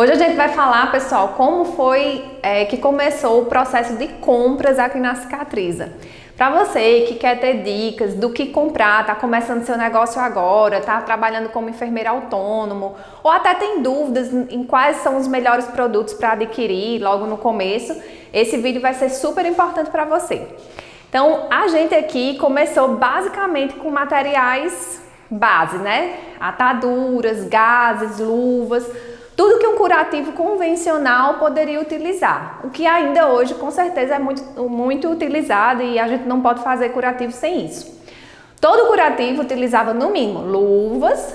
Hoje a gente vai falar, pessoal, como foi que começou o processo de compras aqui na Cicatriza. Para você que quer ter dicas do que comprar, tá começando seu negócio agora, tá trabalhando como enfermeiro autônomo, ou até tem dúvidas em quais são os melhores produtos para adquirir logo no começo, esse vídeo vai ser super importante para você. Então, a gente aqui começou basicamente com materiais base, né? Ataduras, gases, luvas, tudo que um curativo convencional poderia utilizar, o que ainda hoje com certeza é muito utilizado e a gente não pode fazer curativo sem isso. Todo curativo utilizava no mínimo luvas,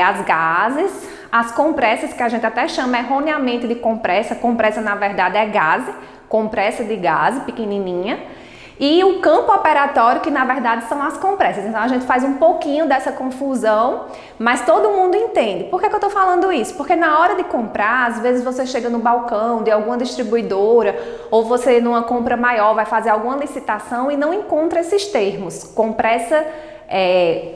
as gases, as compressas, que a gente até chama erroneamente de compressa, compressa na verdade é gase, compressa de gase pequenininha, e o campo operatório, que na verdade são as compressas. Então a gente faz um pouquinho dessa confusão, mas todo mundo entende. Por que eu tô falando isso? Porque na hora de comprar, às vezes você chega no balcão de alguma distribuidora, ou você numa compra maior vai fazer alguma licitação e não encontra esses termos. Compressa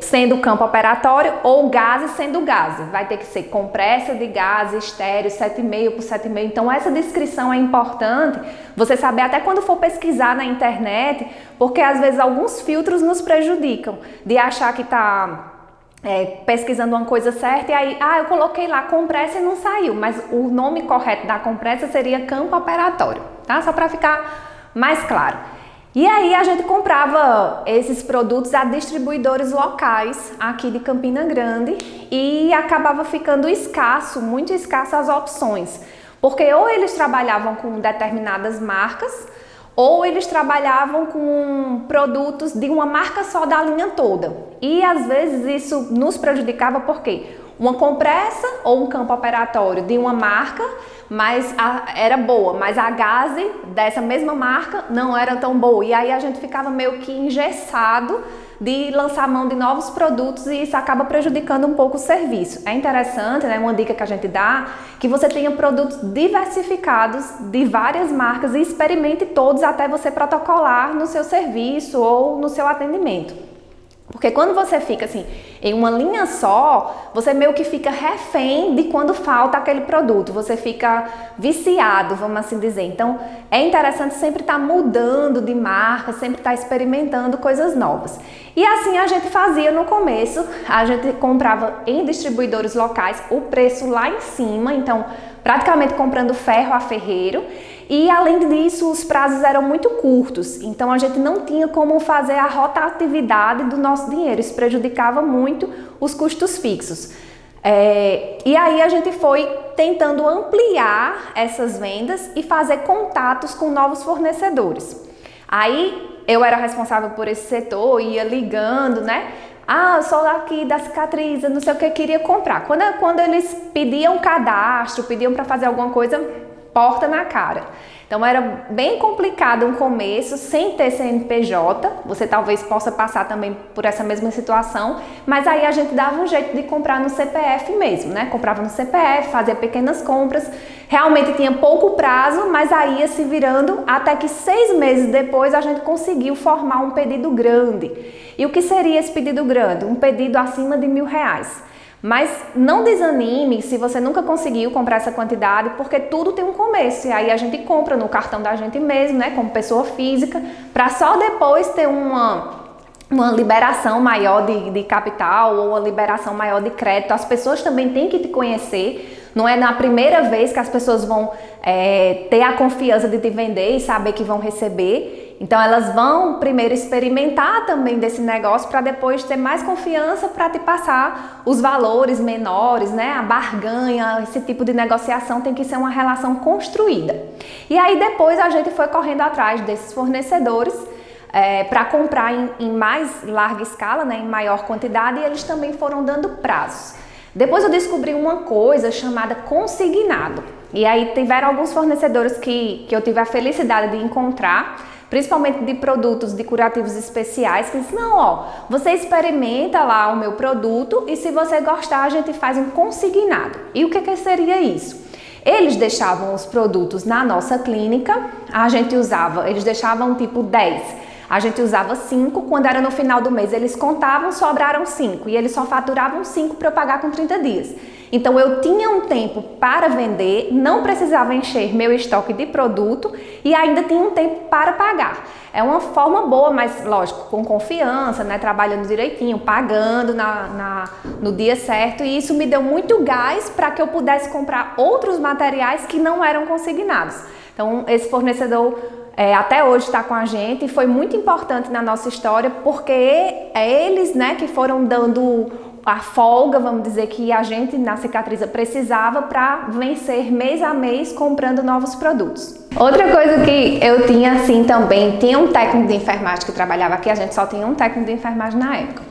sendo campo operatório ou gás sendo gás. Vai ter que ser compressa de gás estéreo 7,5 por 7,5. Então essa descrição é importante você saber até quando for pesquisar na internet, porque às vezes alguns filtros nos prejudicam de achar que está pesquisando uma coisa certa e aí, eu coloquei lá compressa e não saiu, mas o nome correto da compressa seria campo operatório, tá? Só para ficar mais claro. E aí a gente comprava esses produtos a distribuidores locais aqui de Campina Grande e acabava ficando escasso, muito escasso as opções, porque ou eles trabalhavam com determinadas marcas ou eles trabalhavam com produtos de uma marca só da linha toda. E às vezes isso nos prejudicava porque uma compressa ou um campo operatório de uma marca era boa, mas a gase dessa mesma marca não era tão boa. E aí a gente ficava meio que engessado de lançar mão de novos produtos e isso acaba prejudicando um pouco o serviço. É interessante, né, uma dica que a gente dá, que você tenha produtos diversificados de várias marcas e experimente todos até você protocolar no seu serviço ou no seu atendimento. Porque quando você fica assim, em uma linha só, você meio que fica refém de quando falta aquele produto, você fica viciado, vamos assim dizer. Então, é interessante sempre estar mudando de marca, sempre estar experimentando coisas novas. E assim a gente fazia no começo, a gente comprava em distribuidores locais, o preço lá em cima, então praticamente comprando ferro a ferreiro. E além disso, os prazos eram muito curtos, então a gente não tinha como fazer a rotatividade do nosso dinheiro, isso prejudicava muito os custos fixos. E aí a gente foi tentando ampliar essas vendas e fazer contatos com novos fornecedores. Aí eu era responsável por esse setor, ia ligando, né? Eu sou aqui da Cicatriza, não sei o que, queria comprar. Quando eles pediam cadastro, pediam para fazer alguma coisa, porta na cara. Então era bem complicado um começo, sem ter CNPJ, você talvez possa passar também por essa mesma situação, mas aí a gente dava um jeito de comprar no CPF mesmo, né? Comprava no CPF, fazia pequenas compras, realmente tinha pouco prazo, mas aí ia se virando até que 6 meses depois a gente conseguiu formar um pedido grande. E o que seria esse pedido grande? Um pedido acima de R$1.000. Mas não desanime se você nunca conseguiu comprar essa quantidade, porque tudo tem um começo. E aí a gente compra no cartão da gente mesmo, né, como pessoa física, para só depois ter uma liberação maior de capital ou uma liberação maior de crédito. As pessoas também têm que te conhecer. Não é na primeira vez que as pessoas vão ter a confiança de te vender e saber que vão receber. Então elas vão primeiro experimentar também desse negócio para depois ter mais confiança para te passar os valores menores, né? A barganha, esse tipo de negociação tem que ser uma relação construída. E aí depois a gente foi correndo atrás desses fornecedores para comprar em mais larga escala, né? Em maior quantidade, e eles também foram dando prazos. Depois eu descobri uma coisa chamada consignado. E aí tiveram alguns fornecedores que eu tive a felicidade de encontrar, principalmente de produtos de curativos especiais, que dizem, não, você experimenta lá o meu produto e se você gostar a gente faz um consignado. E o que seria isso? Eles deixavam os produtos na nossa clínica, a gente usava, eles deixavam tipo 10. A gente usava 5, quando era no final do mês eles contavam, sobraram 5 e eles só faturavam 5 para eu pagar com 30 dias. Então eu tinha um tempo para vender, não precisava encher meu estoque de produto e ainda tinha um tempo para pagar. É uma forma boa, mas lógico, com confiança, né? Trabalhando direitinho, pagando no dia certo, e isso me deu muito gás para que eu pudesse comprar outros materiais que não eram consignados. Então esse fornecedor até hoje está com a gente e foi muito importante na nossa história, porque é eles, né, que foram dando a folga, vamos dizer, que a gente na Cicatriza precisava para vencer mês a mês comprando novos produtos. Outra coisa que eu tinha assim também, tinha um técnico de enfermagem que trabalhava aqui, a gente só tinha um técnico de enfermagem na época.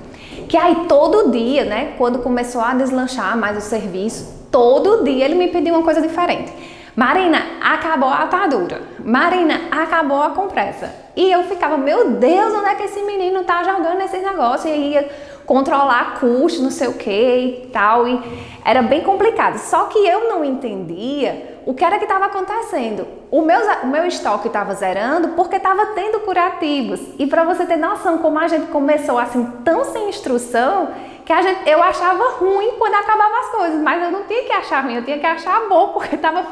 Que aí todo dia, né, quando começou a deslanchar mais o serviço, todo dia ele me pedia uma coisa diferente. Marina, acabou a atadura. Marina, acabou a compressa. E eu ficava, meu Deus, onde é que esse menino tá jogando esse negócio? E aí ia controlar custo, não sei o que e tal. E era bem complicado. Só que eu não entendia o que era que estava acontecendo. O meu estoque estava zerando porque estava tendo curativos. E para você ter noção como a gente começou assim tão sem instrução, que eu achava ruim quando acabava as coisas, mas eu não tinha que achar ruim, eu tinha que achar bom, porque estava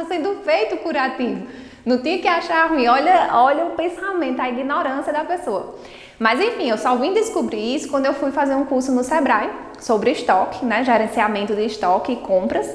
sendo feito curativo. Não tinha que achar ruim. Olha o pensamento, a ignorância da pessoa. Mas enfim, eu só vim descobrir isso quando eu fui fazer um curso no Sebrae sobre estoque, né, gerenciamento de estoque e compras.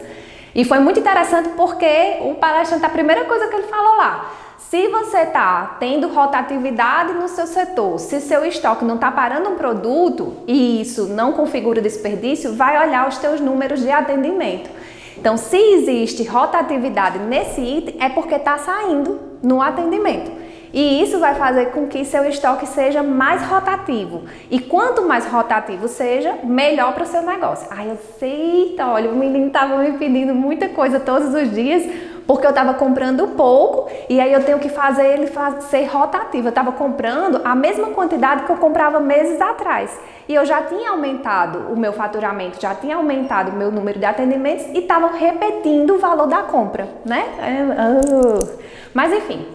E foi muito interessante porque o palestrante, a primeira coisa que ele falou lá, se você está tendo rotatividade no seu setor, se seu estoque não está parando um produto e isso não configura desperdício, vai olhar os teus números de atendimento. Então, se existe rotatividade nesse item, é porque está saindo no atendimento. E isso vai fazer com que seu estoque seja mais rotativo. E quanto mais rotativo seja, melhor para o seu negócio. Aí eu sei, olha, o menino estava me pedindo muita coisa todos os dias, porque eu estava comprando pouco e aí eu tenho que fazer ele ser rotativo. Eu estava comprando a mesma quantidade que eu comprava meses atrás. E eu já tinha aumentado o meu faturamento, já tinha aumentado o meu número de atendimentos e estava repetindo o valor da compra, né? Mas enfim,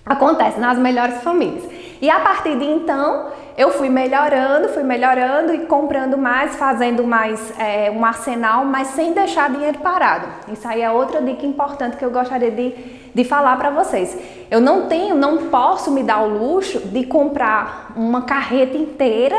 acontece nas melhores famílias. E a partir de então, eu fui melhorando e comprando mais, fazendo mais um arsenal, mas sem deixar dinheiro parado. Isso aí é outra dica importante que eu gostaria de falar para vocês. Eu não posso me dar o luxo de comprar uma carreta inteira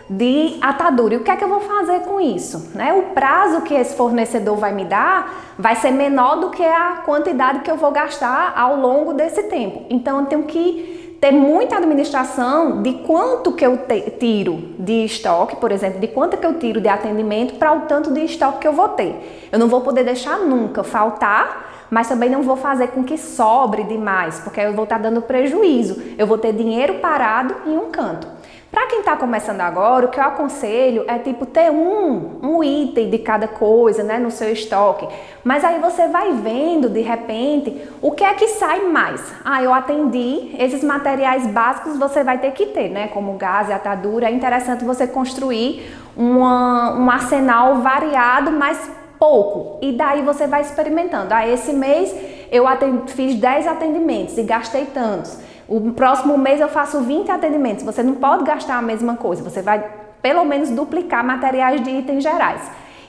de atadura. E o que é que eu vou fazer com isso? Né? O prazo que esse fornecedor vai me dar vai ser menor do que a quantidade que eu vou gastar ao longo desse tempo. Então eu tenho que ter muita administração de quanto que eu tiro de estoque, por exemplo, de quanto que eu tiro de atendimento para o tanto de estoque que eu vou ter. Eu não vou poder deixar nunca faltar, mas também não vou fazer com que sobre demais, porque aí eu vou estar dando prejuízo. Eu vou ter dinheiro parado em um canto. Para quem está começando agora, o que eu aconselho é ter um item de cada coisa, né, no seu estoque. Mas aí você vai vendo, de repente, o que é que sai mais. Eu atendi, esses materiais básicos você vai ter que ter, né, como gás e atadura. É interessante você construir um arsenal variado, mas pouco. E daí você vai experimentando. Esse mês eu fiz 10 atendimentos e gastei tantos. O próximo mês eu faço 20 atendimentos. Você não pode gastar a mesma coisa. Você vai, pelo menos, duplicar materiais de itens gerais.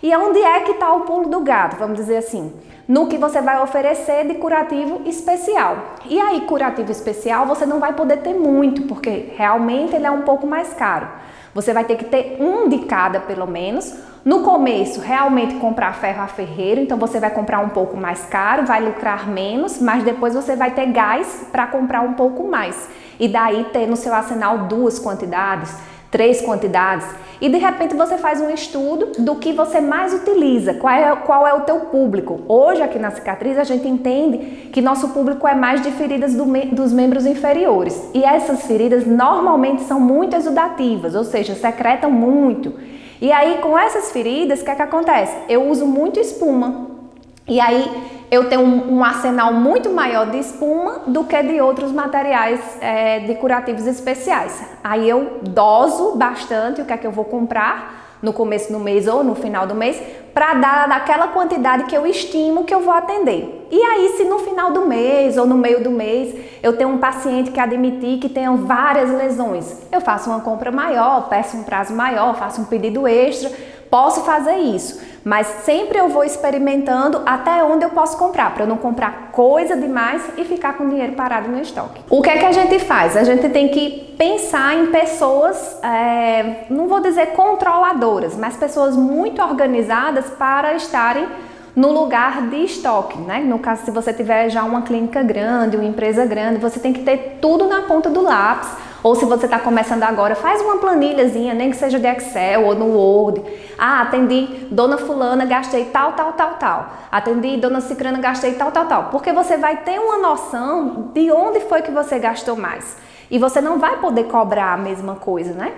E onde é que está o pulo do gato, vamos dizer assim? No que você vai oferecer de curativo especial. E aí, curativo especial, você não vai poder ter muito, porque realmente ele é um pouco mais caro. Você vai ter que ter um de cada, pelo menos. No começo, realmente comprar ferro a ferreiro, então você vai comprar um pouco mais caro, vai lucrar menos, mas depois você vai ter gás para comprar um pouco mais. E daí ter no seu arsenal 2 quantidades, 3 quantidades. E de repente você faz um estudo do que você mais utiliza, qual é o teu público. Hoje aqui na Cicatriz a gente entende que nosso público é mais de feridas dos membros inferiores. E essas feridas normalmente são muito exudativas, ou seja, secretam muito. E aí, com essas feridas, o que é que acontece? Eu uso muito espuma. E aí, eu tenho um arsenal muito maior de espuma do que de outros materiais de curativos especiais. Aí, eu doso bastante o que é que eu vou comprar no começo do mês ou no final do mês para dar daquela quantidade que eu estimo que eu vou atender. E aí, se no final do mês ou no meio do mês eu tenho um paciente que admitir que tenha várias lesões, eu faço uma compra maior, peço um prazo maior, faço um pedido extra, posso fazer isso. Mas sempre eu vou experimentando até onde eu posso comprar, para eu não comprar coisa demais e ficar com o dinheiro parado no estoque. O que é que a gente faz? A gente tem que pensar em pessoas, não vou dizer controladoras, mas pessoas muito organizadas para estarem no lugar de estoque, né? No caso, se você tiver já uma clínica grande, uma empresa grande, você tem que ter tudo na ponta do lápis. Ou se você está começando agora, faz uma planilhazinha, nem que seja de Excel ou no Word. Ah, atendi dona fulana, gastei tal. Atendi dona cicrana, gastei tal. Porque você vai ter uma noção de onde foi que você gastou mais. E você não vai poder cobrar a mesma coisa, né?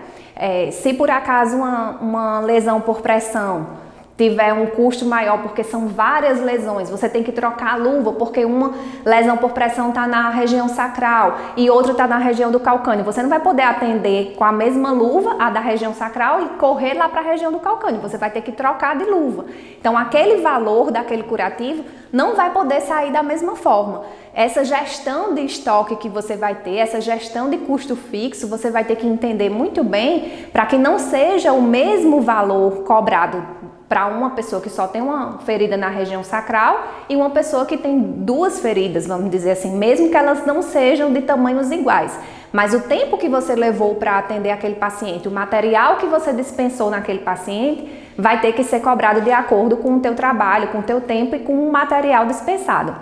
Se por acaso uma lesão por pressão tiver um custo maior, porque são várias lesões, você tem que trocar a luva, porque uma lesão por pressão está na região sacral e outra está na região do calcâneo. Você não vai poder atender com a mesma luva, a da região sacral, e correr lá para a região do calcâneo. Você vai ter que trocar de luva. Então, aquele valor daquele curativo não vai poder sair da mesma forma. Essa gestão de estoque que você vai ter, essa gestão de custo fixo, você vai ter que entender muito bem para que não seja o mesmo valor cobrado para uma pessoa que só tem uma ferida na região sacral e uma pessoa que tem duas feridas, vamos dizer assim, mesmo que elas não sejam de tamanhos iguais. Mas o tempo que você levou para atender aquele paciente, o material que você dispensou naquele paciente, vai ter que ser cobrado de acordo com o teu trabalho, com o teu tempo e com o material dispensado.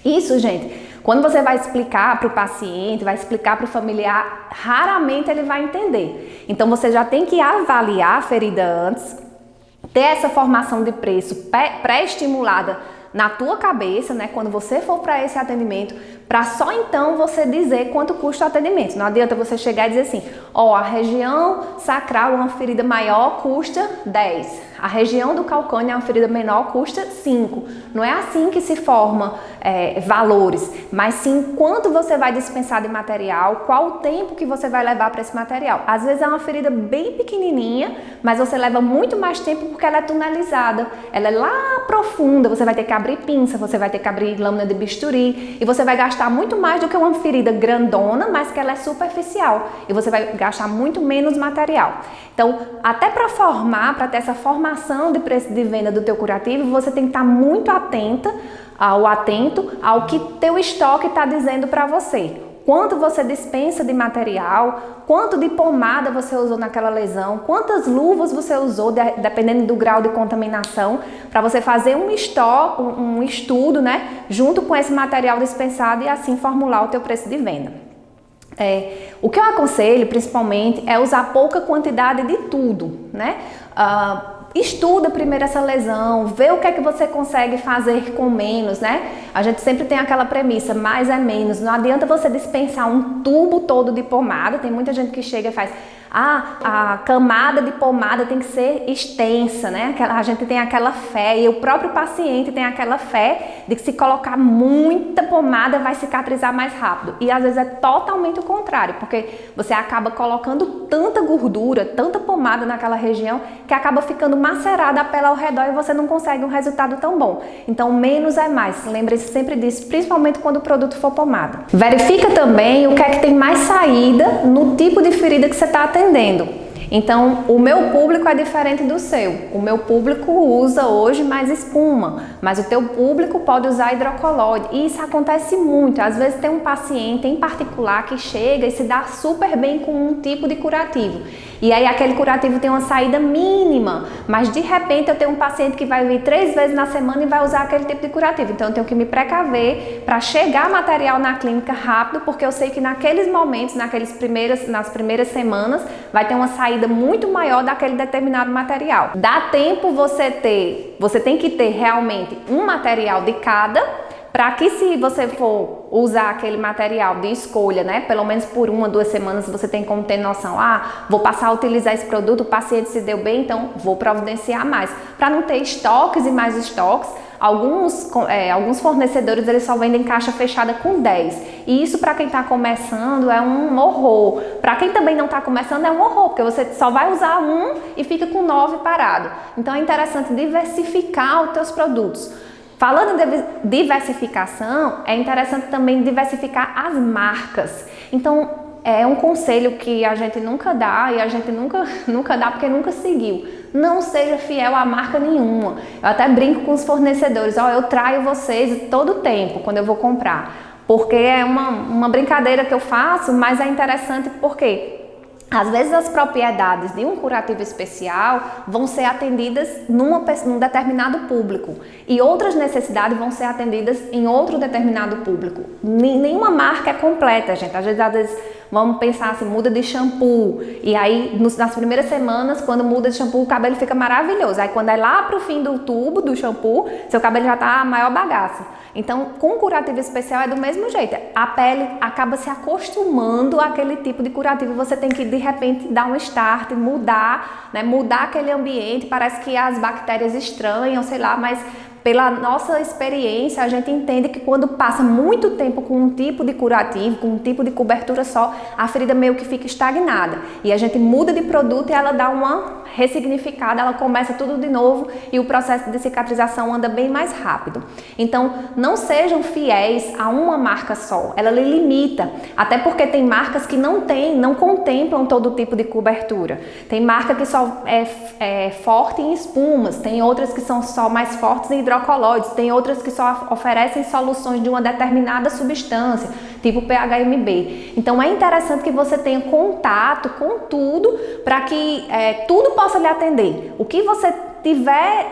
Isso, gente, quando você vai explicar para o paciente, vai explicar para o familiar, raramente ele vai entender. Então, você já tem que avaliar a ferida antes, ter essa formação de preço pré-estimulada na tua cabeça, né, quando você for para esse atendimento, para só então você dizer quanto custa o atendimento. Não adianta você chegar e dizer assim, ó, a região sacral, uma ferida maior, custa 10. A região do calcâneo, uma ferida menor, custa 5. Não é assim que se forma valores, mas sim quanto você vai dispensar de material, qual o tempo que você vai levar para esse material. Às vezes é uma ferida bem pequenininha, mas você leva muito mais tempo porque ela é tunelizada, ela é lá profunda, você vai ter que abrir pinça, você vai ter que abrir lâmina de bisturi e você vai gastar muito mais do que uma ferida grandona, mas que ela é superficial e você vai gastar muito menos material. Então, até para ter essa formação de preço de venda do teu curativo, você tem que estar muito atento ao que teu estoque está dizendo para você. Quanto você dispensa de material, quanto de pomada você usou naquela lesão, quantas luvas você usou, dependendo do grau de contaminação, para você fazer um estudo, né, junto com esse material dispensado e assim formular o teu preço de venda. O que eu aconselho, principalmente, é usar pouca quantidade de tudo, né? Estuda primeiro essa lesão, vê o que é que você consegue fazer com menos, né? A gente sempre tem aquela premissa, mais é menos. Não adianta você dispensar um tubo todo de pomada. Tem muita gente que chega e faz, a camada de pomada tem que ser extensa, né? A gente tem aquela fé, e o próprio paciente tem aquela fé de que se colocar muita pomada vai cicatrizar mais rápido. E às vezes é totalmente o contrário, porque você acaba colocando tanta gordura, tanta pomada naquela região, que acaba ficando macerada a pele ao redor e você não consegue um resultado tão bom. Então, menos é mais. Lembre-se sempre disso, principalmente quando o produto for pomada. Verifica também o que é que tem mais saída no tipo de ferida que você está atendendo. Então, o meu público é diferente do seu. O meu público usa hoje mais espuma, mas o teu público pode usar hidrocolóide. E isso acontece muito. Às vezes tem um paciente em particular que chega e se dá super bem com um tipo de curativo. E aí aquele curativo tem uma saída mínima, mas de repente eu tenho um paciente que vai vir 3 vezes na semana e vai usar aquele tipo de curativo. Então eu tenho que me precaver para chegar material na clínica rápido, porque eu sei que naqueles momentos, nas primeiras semanas, vai ter uma saída muito maior daquele determinado material. Dá tempo você tem que ter realmente um material de cada, para que se você for usar aquele material de escolha, né, pelo menos por 1 ou 2 semanas você tem como ter noção, vou passar a utilizar esse produto, o paciente se deu bem, então vou providenciar mais. Para não ter estoques e mais estoques, alguns fornecedores eles só vendem caixa fechada com 10. E isso para quem está começando é um horror. Para quem também não está começando é um horror, porque você só vai usar um e fica com 9 parado. Então é interessante diversificar os teus produtos. Falando em diversificação, é interessante também diversificar as marcas. Então, é um conselho que a gente nunca dá e a gente nunca dá porque nunca seguiu. Não seja fiel a marca nenhuma. Eu até brinco com os fornecedores, eu traio vocês todo o tempo quando eu vou comprar. Porque é uma brincadeira que eu faço, mas é interessante porque às vezes as propriedades de um curativo especial vão ser atendidas num determinado público e outras necessidades vão ser atendidas em outro determinado público. Nenhuma marca é completa, gente. Às vezes vamos pensar assim, muda de shampoo e aí nas primeiras semanas, quando muda de shampoo, o cabelo fica maravilhoso. Aí quando é lá pro fim do tubo do shampoo, seu cabelo já tá a maior bagaça. Então, com curativo especial é do mesmo jeito. A pele acaba se acostumando àquele tipo de curativo. Você tem que, de repente, dar um start, mudar, né? Mudar aquele ambiente. Parece que as bactérias estranham, sei lá, mas pela nossa experiência, a gente entende que quando passa muito tempo com um tipo de curativo, com um tipo de cobertura só, a ferida meio que fica estagnada. E a gente muda de produto e ela dá uma ressignificada, ela começa tudo de novo e o processo de cicatrização anda bem mais rápido. Então, não sejam fiéis a uma marca só, ela lhe limita. Até porque tem marcas que não contemplam todo tipo de cobertura. Tem marca que só é forte em espumas, tem outras que são só mais fortes em hidrocolóides, tem outras que só oferecem soluções de uma determinada substância, tipo PHMB. Então é interessante que você tenha contato com tudo para que tudo possa lhe atender. O que você tiver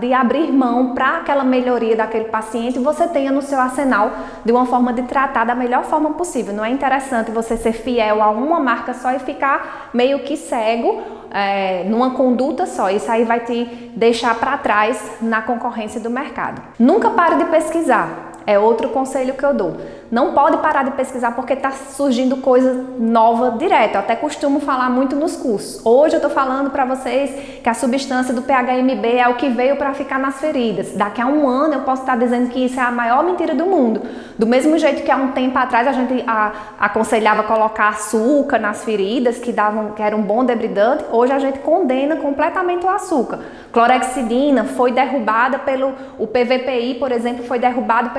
de abrir mão para aquela melhoria daquele paciente, você tenha no seu arsenal de uma forma de tratar da melhor forma possível. Não é interessante você ser fiel a uma marca só e ficar meio que cego numa conduta só. Isso aí vai te deixar para trás na concorrência do mercado. Nunca pare de pesquisar. É outro conselho que eu dou. Não pode parar de pesquisar porque está surgindo coisa nova direto. Eu até costumo falar muito nos cursos. Hoje eu estou falando para vocês que a substância do PHMB é o que veio para ficar nas feridas. Daqui a um ano eu posso estar dizendo que isso é a maior mentira do mundo. Do mesmo jeito que há um tempo atrás a gente aconselhava colocar açúcar nas feridas, que era um bom debridante, hoje a gente condena completamente o açúcar. Clorexidina foi derrubada o PVPI, por exemplo, foi derrubado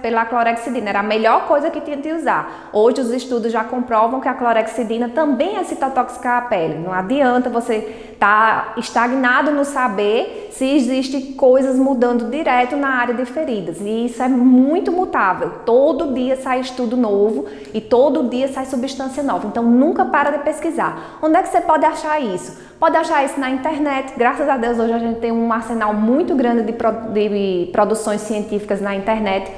pela clorexidina. Era a melhor coisa que tinha de usar. Hoje os estudos já comprovam que a clorexidina também é citotóxica à pele. Não adianta você estar estagnado no saber se existem coisas mudando direto na área de feridas. E isso é muito mutável. Todo dia sai estudo novo e todo dia sai substância nova. Então nunca para de pesquisar. Onde é que você pode achar isso? Pode achar isso na internet. Graças a Deus hoje a gente tem um arsenal muito grande de produções científicas na internet.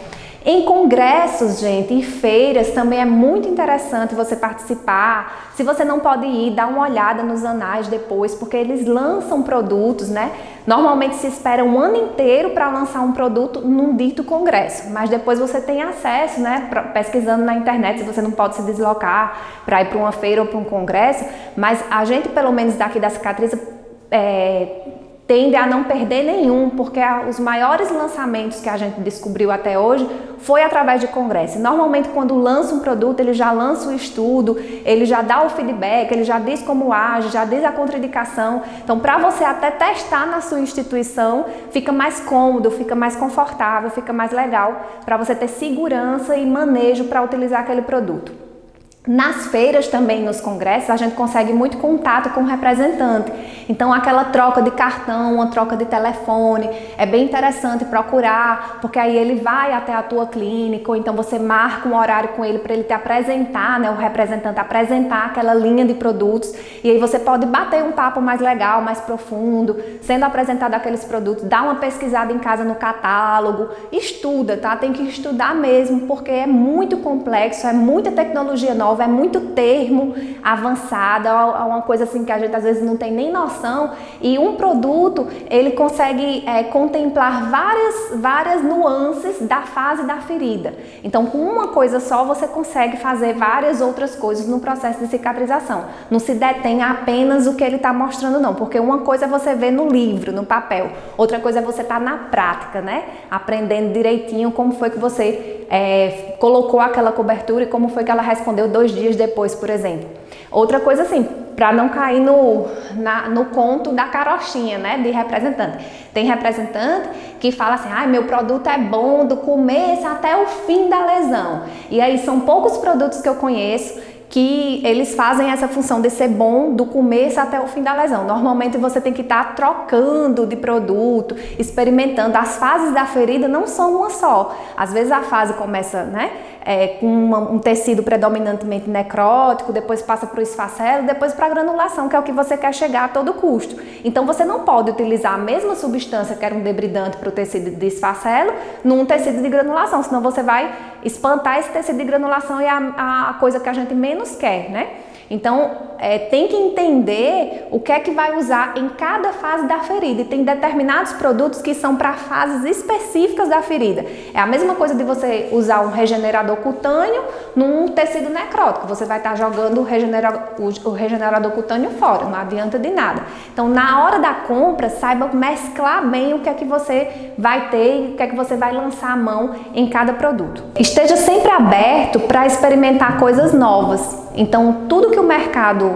Em congressos, gente, e feiras também é muito interessante você participar. Se você não pode ir, dá uma olhada nos anais depois, porque eles lançam produtos, né? Normalmente se espera um ano inteiro para lançar um produto num dito congresso, mas depois você tem acesso, né? Pesquisando na internet, se você não pode se deslocar para ir para uma feira ou para um congresso, mas a gente, pelo menos daqui da Cicatriz, tende a não perder nenhum, porque os maiores lançamentos que a gente descobriu até hoje foi através de congresso. Normalmente quando lança um produto, ele já lança o estudo, ele já dá o feedback, ele já diz como age, já diz a contraindicação. Então, para você até testar na sua instituição, fica mais cômodo, fica mais confortável, fica mais legal, para você ter segurança e manejo para utilizar aquele produto. Nas feiras também, nos congressos, a gente consegue muito contato com o representante. Então, aquela troca de cartão, uma troca de telefone, é bem interessante procurar, porque aí ele vai até a tua clínica, ou então você marca um horário com ele para ele te apresentar, né, o representante apresentar aquela linha de produtos, e aí você pode bater um papo mais legal, mais profundo, sendo apresentado aqueles produtos, dá uma pesquisada em casa no catálogo, estuda, tá? Tem que estudar mesmo, porque é muito complexo, é muita tecnologia nova, é muito termo avançado, é uma coisa assim que a gente às vezes não tem nem noção, e um produto ele consegue contemplar várias nuances da fase da ferida. Então, com uma coisa só você consegue fazer várias outras coisas no processo de cicatrização. Não se detém a apenas o que ele está mostrando não, porque uma coisa é você ver no livro, no papel, outra coisa é você estar na prática, né? Aprendendo direitinho como foi que você colocou aquela cobertura e como foi que ela respondeu 2 dias depois, por exemplo. Outra coisa assim, para não cair no conto da carochinha, né, de representante. Tem representante que fala assim, meu produto é bom do começo até o fim da lesão. E aí são poucos produtos que eu conheço que eles fazem essa função de ser bom do começo até o fim da lesão. Normalmente você tem que estar trocando de produto, experimentando. As fases da ferida não são uma só. Às vezes a fase começa, né, com um tecido predominantemente necrótico, depois passa para o esfacelo, depois para a granulação, que é o que você quer chegar a todo custo. Então você não pode utilizar a mesma substância que era um debridante para o tecido de esfacelo num tecido de granulação, senão você vai espantar esse tecido de granulação e é a coisa que a gente menos quer, né? Então, tem que entender o que é que vai usar em cada fase da ferida. E tem determinados produtos que são para fases específicas da ferida. É a mesma coisa de você usar um regenerador cutâneo num tecido necrótico. Você vai estar jogando o regenerador cutâneo fora, não adianta de nada. Então, na hora da compra, saiba mesclar bem o que é que você vai ter e o que é que você vai lançar a mão em cada produto. Esteja sempre aberto para experimentar coisas novas. Então, tudo que o mercado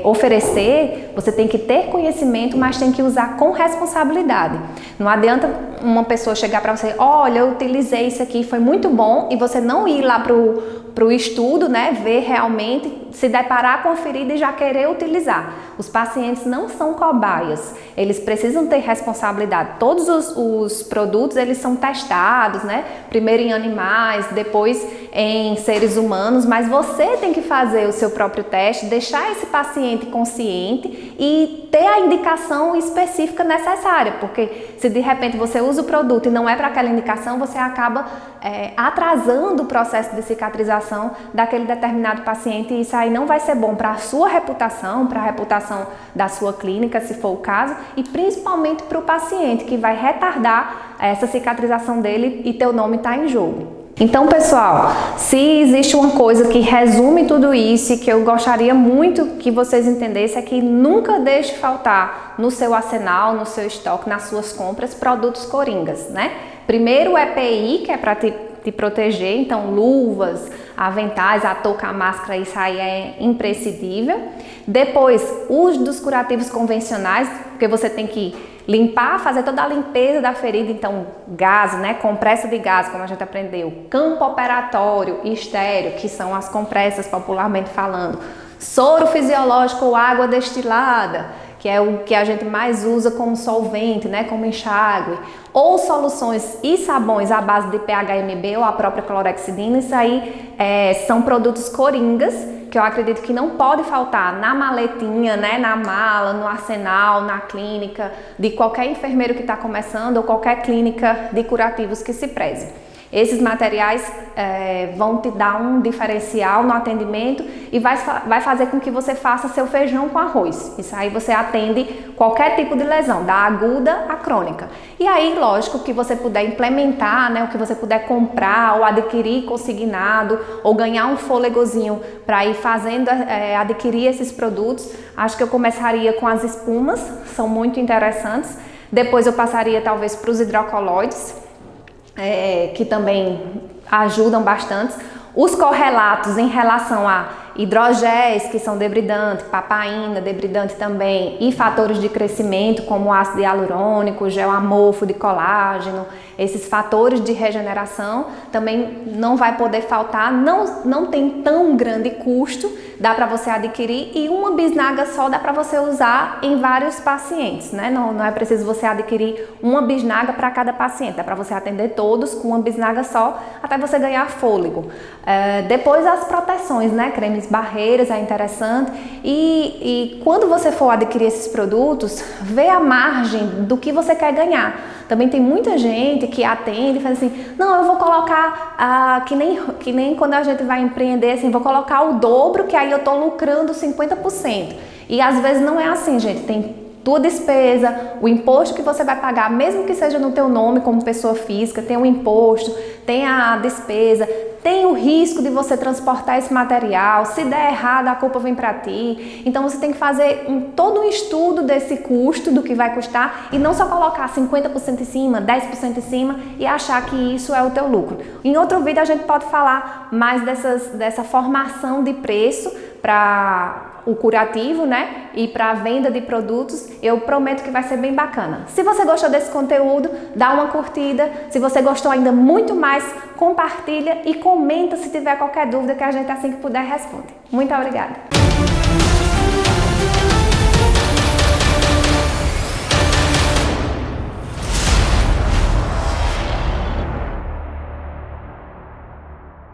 oferecer, você tem que ter conhecimento, mas tem que usar com responsabilidade. Não adianta uma pessoa chegar para você, olha, eu utilizei isso aqui, foi muito bom, e você não ir lá para o estudo, né, ver realmente, se deparar com a ferida e já querer utilizar. Os pacientes não são cobaias, eles precisam ter responsabilidade. Todos os produtos, eles são testados, né, primeiro em animais, depois em seres humanos, mas você tem que fazer o seu próprio teste, deixar esse paciente consciente e ter a indicação específica necessária, porque se de repente você usa o produto e não é para aquela indicação, você acaba atrasando o processo de cicatrização daquele determinado paciente, e isso aí não vai ser bom para a sua reputação, para a reputação da sua clínica, se for o caso, e principalmente para o paciente, que vai retardar essa cicatrização dele e teu nome está em jogo. Então, pessoal, se existe uma coisa que resume tudo isso e que eu gostaria muito que vocês entendessem, é que nunca deixe faltar no seu arsenal, no seu estoque, nas suas compras, produtos coringas, né? Primeiro o EPI, que é para te proteger, então luvas, aventais, a touca, a máscara, isso aí é imprescindível. Depois, uso dos curativos convencionais, porque você tem que limpar, fazer toda a limpeza da ferida, então gás, né, compressa de gás, como a gente aprendeu, campo operatório e estéreo, que são as compressas popularmente falando, soro fisiológico ou água destilada, que é o que a gente mais usa como solvente, né, como enxágue, ou soluções e sabões à base de PHMB ou a própria clorexidina. Isso aí são produtos coringas, que eu acredito que não pode faltar na maletinha, né, na mala, no arsenal, na clínica, de qualquer enfermeiro que está começando ou qualquer clínica de curativos que se preze. Esses materiais vão te dar um diferencial no atendimento e vai fazer com que você faça seu feijão com arroz. Isso aí você atende qualquer tipo de lesão, da aguda à crônica. E aí, lógico, que você puder implementar, né, o que você puder comprar ou adquirir consignado ou ganhar um fôlegozinho para ir fazendo, adquirir esses produtos. Acho que eu começaria com as espumas, são muito interessantes. Depois eu passaria talvez para os hidrocoloides, que também ajudam bastante. Os correlatos em relação a hidrogéis, que são debridante, papaína, debridante também, e fatores de crescimento, como ácido hialurônico, gel amorfo de colágeno, esses fatores de regeneração também não vai poder faltar, não tem tão grande custo, dá para você adquirir, e uma bisnaga só dá para você usar em vários pacientes, né? Não é preciso você adquirir uma bisnaga para cada paciente, dá para você atender todos com uma bisnaga só, até você ganhar fôlego. Depois as proteções, né? Cremes barreiras é interessante, e quando você for adquirir esses produtos, vê a margem do que você quer ganhar. Também tem muita gente que atende e faz assim, não, eu vou colocar, que nem quando a gente vai empreender, assim, vou colocar o dobro, que aí eu tô lucrando 50%. E às vezes não é assim, gente, tem tua despesa, o imposto que você vai pagar, mesmo que seja no teu nome como pessoa física, tem o imposto, tem a despesa, tem o risco de você transportar esse material, se der errado a culpa vem para ti. Então você tem que fazer todo um estudo desse custo, do que vai custar, e não só colocar 50% em cima, 10% em cima e achar que isso é o teu lucro. Em outro vídeo a gente pode falar mais dessa formação de preço para o curativo, né? E para a venda de produtos, eu prometo que vai ser bem bacana. Se você gostou desse conteúdo, dá uma curtida. Se você gostou ainda muito mais, compartilha e comenta se tiver qualquer dúvida que a gente assim que puder responde. Muito obrigada!